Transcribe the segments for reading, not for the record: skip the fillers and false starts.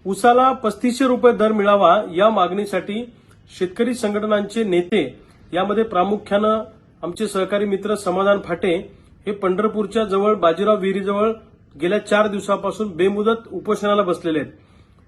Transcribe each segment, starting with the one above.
ऊसाला 3500 रुपये दर मिळावा या मागणीसाठी शेतकरी संघटनांचे नेते, यामध्ये प्रामुख्यानं आमचे सहकारी मित्र समाधान फाटे हे पंढरपूरच्या जवळ बाजीराव विहिरीजवळ गेल्या 4 दिवसापासून बेमुदत उपोषणाला बसलेले आहेत।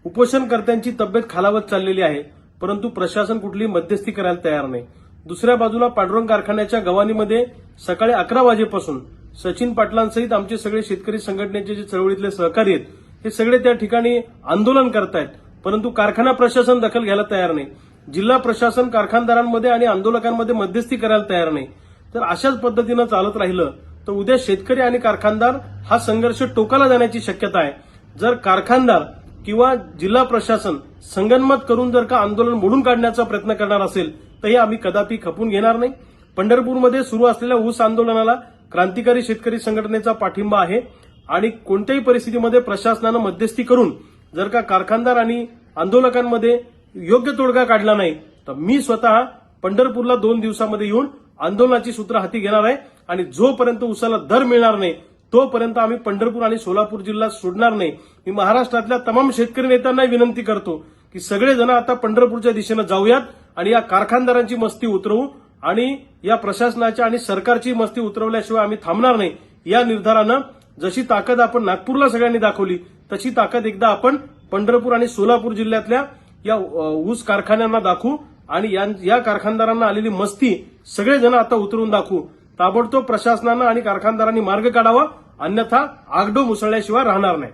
उपोषणकर्त्यांची तब्येत खालावत चाललेली आहे, परंतु प्रशासन कुठली मध्यस्थी करायला तयार नाही। दुसऱ्या बाजूला पांडुरंग कारखान्याच्या गव्हाणीमध्ये सकाळी 11 वाजेपासून सचिन पाटलांसहित आमचे सगळे शेतकरी संघटनेचे जे चळवळीतले सहकारी आहेत हे सगळे त्या ठिकाणी आंदोलन करतायत, परंतु कारखाना प्रशासन दखल घ्यायला तयार नाही। जिल्हा प्रशासन कारखानदारांमध्ये आणि आंदोलकांमध्ये मध्यस्थी करायला तयार नाही। तर अशाच पद्धतीनं चालत राहिलं तर उद्या शेतकरी आणि कारखानदार हा संघर्ष टोकाला जाण्याची शक्यता आहे। जर कारखानदार किंवा जिल्हा प्रशासन संगनमत करून जर का आंदोलन मोडून काढण्याचा प्रयत्न करणार असेल तर हे आम्ही कदापि खपून घेणार नाही। पंढरपूरमध्ये सुरू असलेल्या ऊस आंदोलनाला क्रांतिकारी शेतकरी संघटनेचा पाठिंबा आहे आणि कोणत्याही परिस्थितीमध्ये प्रशासनानं मध्यस्थी करून जर का कारखानदार आणि आंदोलकांमध्ये योग्य तोडगा काढला नाही तर मी स्वतः पंढरपूरला 2 दिवसामध्ये येऊन आंदोलनाची सूत्र हाती घेणार आहे आणि जोपर्यंत ऊसाला दर मिळणार नाही तोपर्यंत आम्ही पंढरपूर आणि सोलापूर जिल्हा सोडणार नाही। मी महाराष्ट्रातल्या तमाम शेतकरी नेत्यांना विनंती करतो की सगळेजण आता पंढरपूरच्या दिशेने जाऊयात आणि या कारखानदारांची मस्ती उतरवू आणि या प्रशासनाच्या आणि सरकारची मस्ती उतरवल्याशिवाय आम्ही थांबणार नाही। या निर्धारानं जशी ताकद आपण नागपूरला सगळ्यांनी दाखवली तशी ताकद एकदा आपण पंढरपूर आणि सोलापूर जिल्ह्यातल्या या ऊस कारखान्यांना दाखवू आणि या कारखानदारांना आलेली मस्ती सगळेजण आता उतरून दाखवू। ताबडतोब प्रशासनानं आणि कारखानदारांनी मार्ग काढावा, अन्यथा आगडो मुसळल्याशिवाय राहणार नाही।